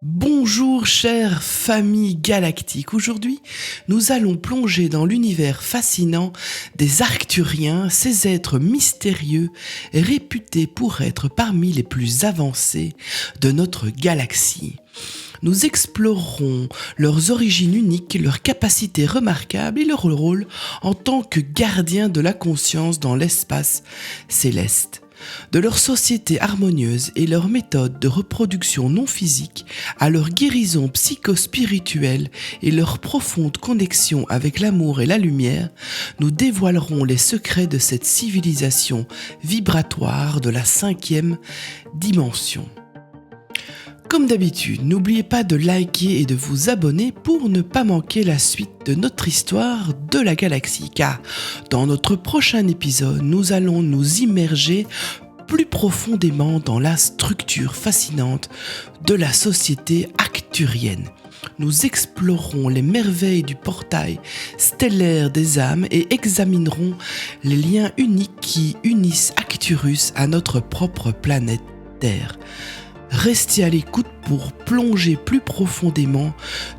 Bonjour chère famille galactique, aujourd'hui nous allons plonger dans l'univers fascinant des Arcturiens, ces êtres mystérieux réputés pour être parmi les plus avancés de notre galaxie. Nous explorerons leurs origines uniques, leurs capacités remarquables et leur rôle en tant que gardiens de la conscience dans l'espace céleste. De leur société harmonieuse et leur méthode de reproduction non physique à leur guérison psychospirituelle et leur profonde connexion avec l'amour et la lumière, nous dévoilerons les secrets de cette civilisation vibratoire de la 5e dimension. Comme d'habitude, n'oubliez pas de liker et de vous abonner pour ne pas manquer la suite de notre histoire de la galaxie, car dans notre prochain épisode, nous allons nous immerger plus profondément dans la structure fascinante de la société arcturienne. Nous explorerons les merveilles du portail stellaire des âmes et examinerons les liens uniques qui unissent Arcturus à notre propre planète Terre. Restez à l'écoute pour plonger plus profondément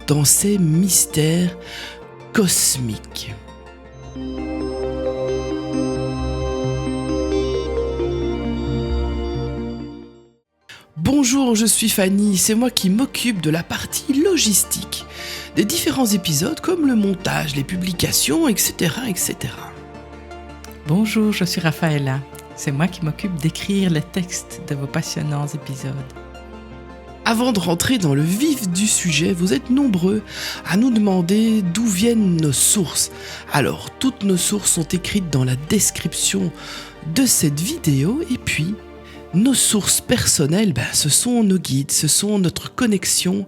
dans ces mystères cosmiques. Bonjour, je suis Fanny, c'est moi qui m'occupe de la partie logistique des différents épisodes comme le montage, les publications, etc. etc. Bonjour, je suis Raphaëla. C'est moi qui m'occupe d'écrire les textes de vos passionnants épisodes. Avant de rentrer dans le vif du sujet, vous êtes nombreux à nous demander d'où viennent nos sources. Alors, toutes nos sources sont écrites dans la description de cette vidéo et puis, nos sources personnelles, ce sont nos guides, ce sont notre connexion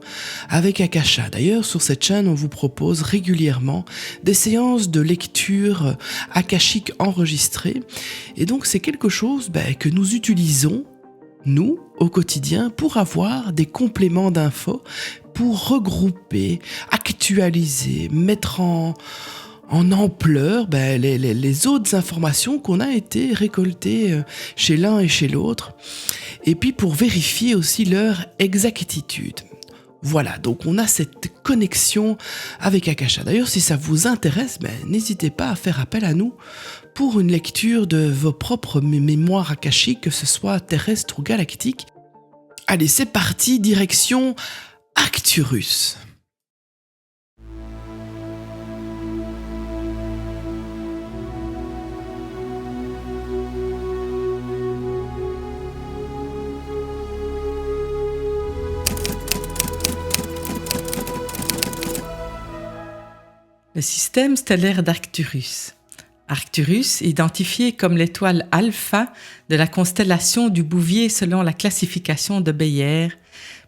avec Akasha. D'ailleurs, sur cette chaîne, on vous propose régulièrement des séances de lecture akashique enregistrées. Et donc, c'est quelque chose que nous utilisons, nous, au quotidien, pour avoir des compléments d'infos, pour regrouper, actualiser, mettre en ampleur les autres informations qu'on a été récoltées chez l'un et chez l'autre, et puis pour vérifier aussi leur exactitude. Voilà, donc on a cette connexion avec Akasha. D'ailleurs, si ça vous intéresse, n'hésitez pas à faire appel à nous pour une lecture de vos propres mémoires akashiques, que ce soit terrestres ou galactiques. Allez, c'est parti, direction Arcturus. Le système stellaire d'Arcturus. Arcturus, identifié comme l'étoile alpha de la constellation du Bouvier selon la classification de Beyer,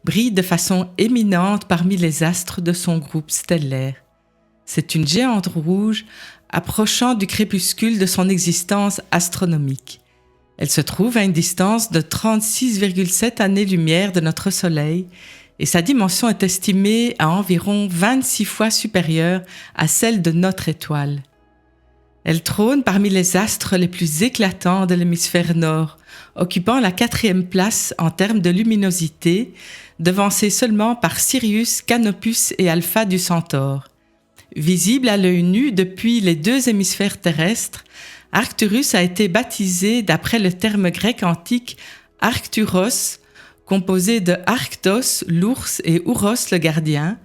brille de façon éminente parmi les astres de son groupe stellaire. C'est une géante rouge approchant du crépuscule de son existence astronomique. Elle se trouve à une distance de 36,7 années-lumière de notre Soleil et sa dimension est estimée à environ 26 fois supérieure à celle de notre étoile. Elle trône parmi les astres les plus éclatants de l'hémisphère nord, occupant la 4e place en termes de luminosité, devancée seulement par Sirius, Canopus et Alpha du Centaure. Visible à l'œil nu depuis les 2 hémisphères terrestres, Arcturus a été baptisé d'après le terme grec antique Arcturos, composé de Arctos, l'ours, et Ouros, le gardien,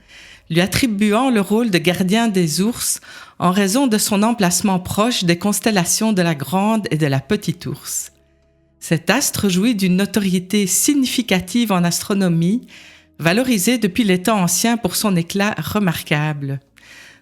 lui attribuant le rôle de gardien des ours en raison de son emplacement proche des constellations de la Grande et de la Petite Ourse. Cet astre jouit d'une notoriété significative en astronomie, valorisé depuis les temps anciens pour son éclat remarquable.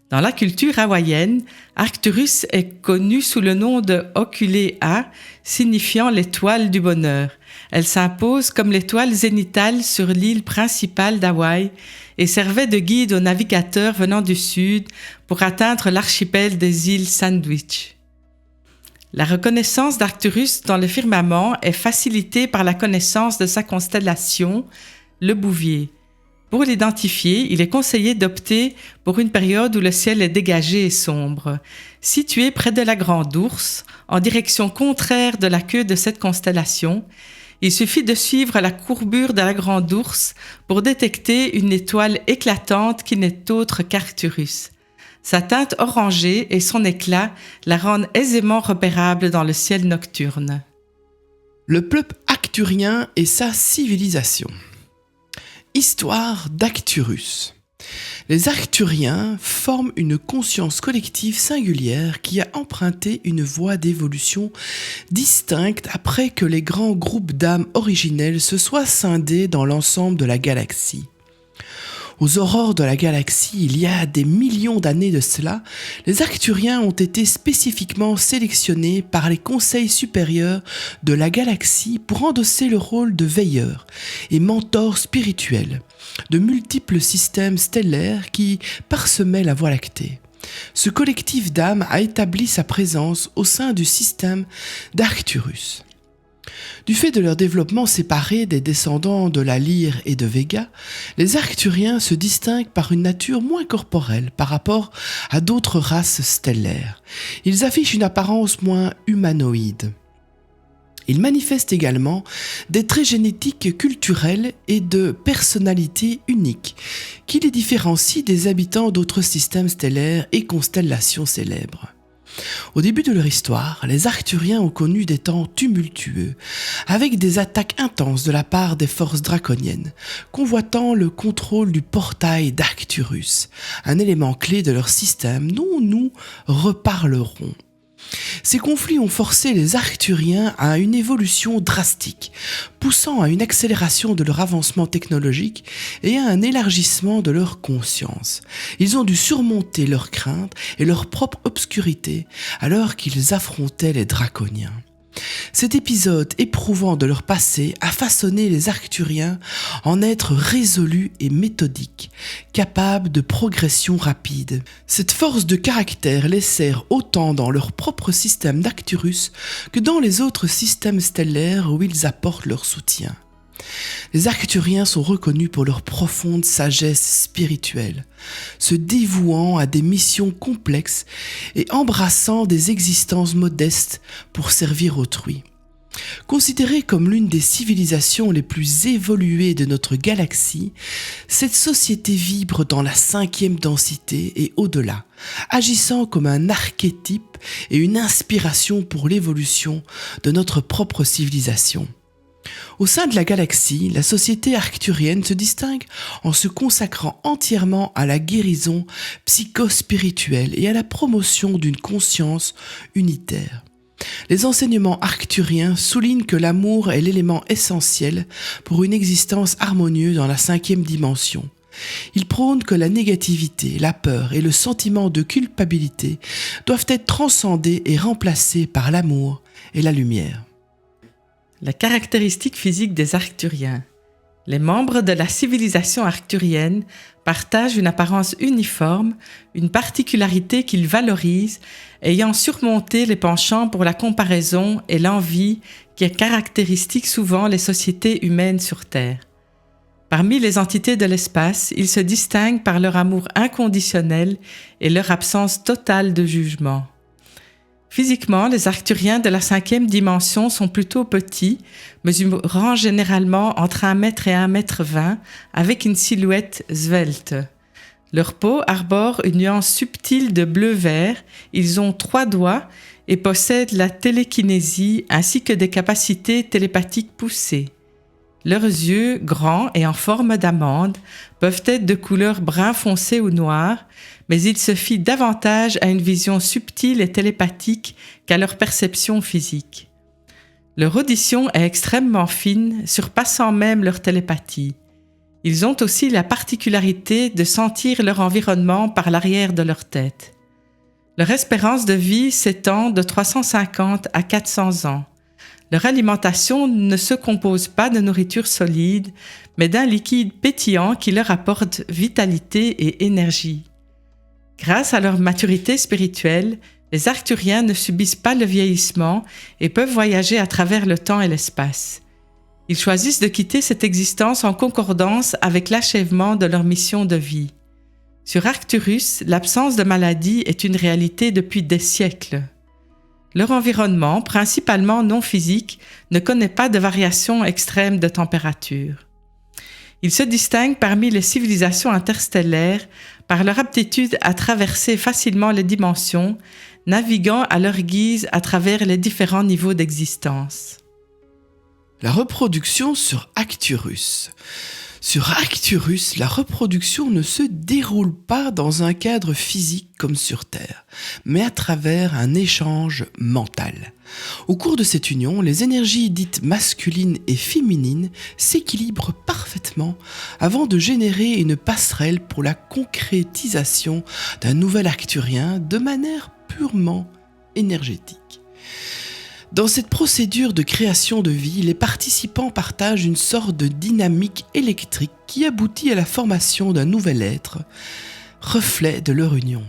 Dans la culture hawaïenne, Arcturus est connu sous le nom de Okulea, signifiant l'étoile du bonheur. Elle s'impose comme l'étoile zénithale sur l'île principale d'Hawaï et servait de guide aux navigateurs venant du sud pour atteindre l'archipel des îles Sandwich. La reconnaissance d'Arcturus dans le firmament est facilitée par la connaissance de sa constellation, le Bouvier. Pour l'identifier, il est conseillé d'opter pour une période où le ciel est dégagé et sombre. Situé près de la Grande Ourse, en direction contraire de la queue de cette constellation, Il suffit de suivre la courbure de la Grande Ourse pour détecter une étoile éclatante qui n'est autre qu'Arcturus. Sa teinte orangée et son éclat la rendent aisément repérable dans le ciel nocturne. Le peuple arcturien et sa civilisation. Histoire d'Arcturus. Les Arcturiens forment une conscience collective singulière qui a emprunté une voie d'évolution distincte après que les grands groupes d'âmes originelles se soient scindés dans l'ensemble de la galaxie. Aux aurores de la galaxie, il y a des millions d'années de cela, les Arcturiens ont été spécifiquement sélectionnés par les conseils supérieurs de la galaxie pour endosser le rôle de veilleurs et mentors spirituels de multiples systèmes stellaires qui parsemaient la Voie lactée. Ce collectif d'âmes a établi sa présence au sein du système d'Arcturus. Du fait de leur développement séparé des descendants de la Lyre et de Vega, les Arcturiens se distinguent par une nature moins corporelle par rapport à d'autres races stellaires. Ils affichent une apparence moins humanoïde. Ils manifestent également des traits génétiques culturels et de personnalité uniques qui les différencient des habitants d'autres systèmes stellaires et constellations célèbres. Au début de leur histoire, les Arcturiens ont connu des temps tumultueux, avec des attaques intenses de la part des forces draconiennes, convoitant le contrôle du portail d'Arcturus, un élément clé de leur système dont nous reparlerons. Ces conflits ont forcé les Arcturiens à une évolution drastique, poussant à une accélération de leur avancement technologique et à un élargissement de leur conscience. Ils ont dû surmonter leurs craintes et leur propre obscurité alors qu'ils affrontaient les Draconiens. Cet épisode éprouvant de leur passé a façonné les Arcturiens en êtres résolus et méthodiques, capables de progression rapide. Cette force de caractère les sert autant dans leur propre système d'Arcturus que dans les autres systèmes stellaires où ils apportent leur soutien. Les Arcturiens sont reconnus pour leur profonde sagesse spirituelle, se dévouant à des missions complexes et embrassant des existences modestes pour servir autrui. Considérée comme l'une des civilisations les plus évoluées de notre galaxie, cette société vibre dans la 5e densité et au-delà, agissant comme un archétype et une inspiration pour l'évolution de notre propre civilisation. Au sein de la galaxie, la société arcturienne se distingue en se consacrant entièrement à la guérison psychospirituelle et à la promotion d'une conscience unitaire. Les enseignements arcturiens soulignent que l'amour est l'élément essentiel pour une existence harmonieuse dans la 5e dimension. Ils prônent que la négativité, la peur et le sentiment de culpabilité doivent être transcendés et remplacés par l'amour et la lumière. La caractéristique physique des Arcturiens. Les membres de la civilisation arcturienne partagent une apparence uniforme, une particularité qu'ils valorisent, ayant surmonté les penchants pour la comparaison et l'envie qui caractéristique souvent les sociétés humaines sur Terre. Parmi les entités de l'espace, ils se distinguent par leur amour inconditionnel et leur absence totale de jugement. Physiquement, les Arcturiens de la 5e dimension sont plutôt petits, mesurant généralement entre 1 mètre et 1,20 mètre, avec une silhouette svelte. Leur peau arbore une nuance subtile de bleu-vert, ils ont 3 doigts et possèdent la télékinésie ainsi que des capacités télépathiques poussées. Leurs yeux, grands et en forme d'amande, peuvent être de couleur brun foncé ou noir, mais ils se fient davantage à une vision subtile et télépathique qu'à leur perception physique. Leur audition est extrêmement fine, surpassant même leur télépathie. Ils ont aussi la particularité de sentir leur environnement par l'arrière de leur tête. Leur espérance de vie s'étend de 350 à 400 ans. Leur alimentation ne se compose pas de nourriture solide, mais d'un liquide pétillant qui leur apporte vitalité et énergie. Grâce à leur maturité spirituelle, les Arcturiens ne subissent pas le vieillissement et peuvent voyager à travers le temps et l'espace. Ils choisissent de quitter cette existence en concordance avec l'achèvement de leur mission de vie. Sur Arcturus, l'absence de maladie est une réalité depuis des siècles. Leur environnement, principalement non physique, ne connaît pas de variations extrêmes de température. Ils se distinguent parmi les civilisations interstellaires par leur aptitude à traverser facilement les dimensions, naviguant à leur guise à travers les différents niveaux d'existence. La reproduction sur Arcturus. Sur Arcturus, la reproduction ne se déroule pas dans un cadre physique comme sur Terre, mais à travers un échange mental. Au cours de cette union, les énergies dites masculines et féminines s'équilibrent parfaitement avant de générer une passerelle pour la concrétisation d'un nouvel arcturien de manière purement énergétique. Dans cette procédure de création de vie, les participants partagent une sorte de dynamique électrique qui aboutit à la formation d'un nouvel être, reflet de leur union.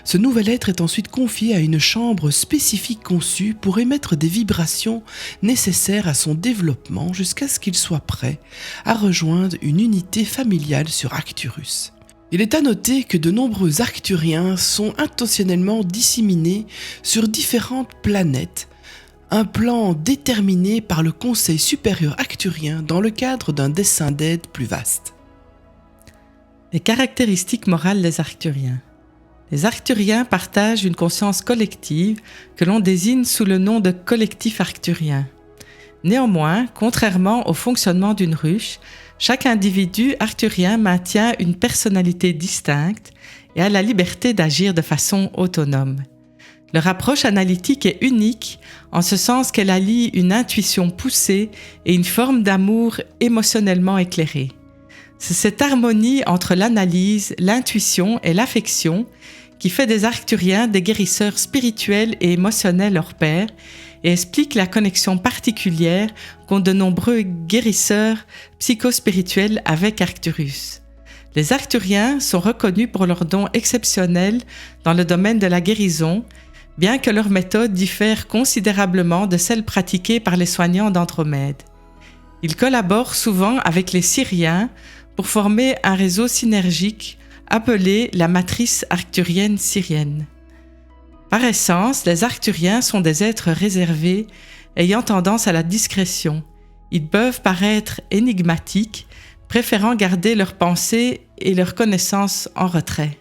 Ce nouvel être est ensuite confié à une chambre spécifique conçue pour émettre des vibrations nécessaires à son développement jusqu'à ce qu'il soit prêt à rejoindre une unité familiale sur Arcturus. Il est à noter que de nombreux Arcturiens sont intentionnellement disséminés sur différentes planètes, un plan déterminé par le Conseil supérieur arcturien dans le cadre d'un dessein d'aide plus vaste. Les caractéristiques morales des Arcturiens. Les Arcturiens partagent une conscience collective que l'on désigne sous le nom de collectif arcturien. Néanmoins, contrairement au fonctionnement d'une ruche, chaque individu arcturien maintient une personnalité distincte et a la liberté d'agir de façon autonome. Leur approche analytique est unique en ce sens qu'elle allie une intuition poussée et une forme d'amour émotionnellement éclairé. C'est cette harmonie entre l'analyse, l'intuition et l'affection qui fait des Arcturiens des guérisseurs spirituels et émotionnels hors pair et explique la connexion particulière qu'ont de nombreux guérisseurs psychospirituels avec Arcturus. Les Arcturiens sont reconnus pour leurs dons exceptionnels dans le domaine de la guérison, bien que leurs méthodes diffèrent considérablement de celles pratiquées par les soignants d'Andromède. Ils collaborent souvent avec les Syriens pour former un réseau synergique appelé la matrice arcturienne syrienne. Par essence, les Arcturiens sont des êtres réservés, ayant tendance à la discrétion. Ils peuvent paraître énigmatiques, préférant garder leurs pensées et leurs connaissances en retrait.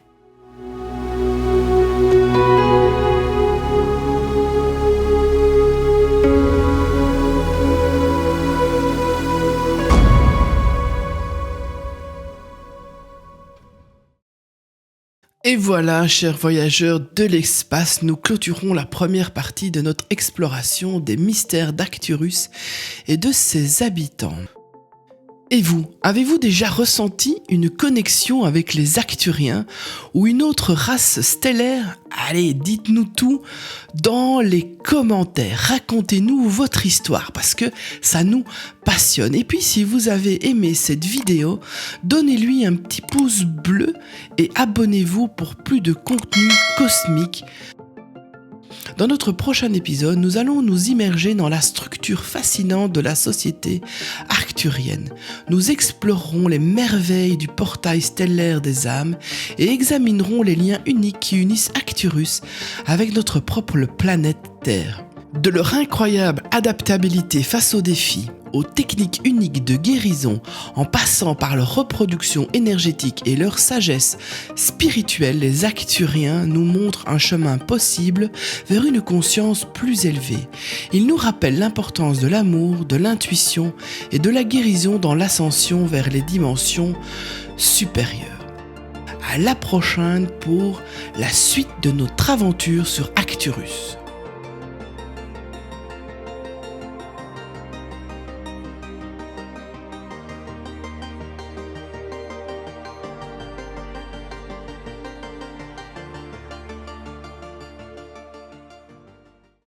Et voilà, chers voyageurs de l'espace, nous clôturons la première partie de notre exploration des mystères d'Arcturus et de ses habitants. Et vous, avez-vous déjà ressenti une connexion avec les Arcturiens ou une autre race stellaire ? Allez, dites-nous tout dans les commentaires, racontez-nous votre histoire parce que ça nous passionne. Et puis si vous avez aimé cette vidéo, donnez-lui un petit pouce bleu et abonnez-vous pour plus de contenu cosmique. Dans notre prochain épisode, nous allons nous immerger dans la structure fascinante de la société arcturienne. Nous explorerons les merveilles du portail stellaire des âmes et examinerons les liens uniques qui unissent Arcturus avec notre propre planète Terre. De leur incroyable adaptabilité face aux défis, aux techniques uniques de guérison, en passant par leur reproduction énergétique et leur sagesse spirituelle, les Arcturiens nous montrent un chemin possible vers une conscience plus élevée. Ils nous rappellent l'importance de l'amour, de l'intuition et de la guérison dans l'ascension vers les dimensions supérieures. À la prochaine pour la suite de notre aventure sur Arcturus.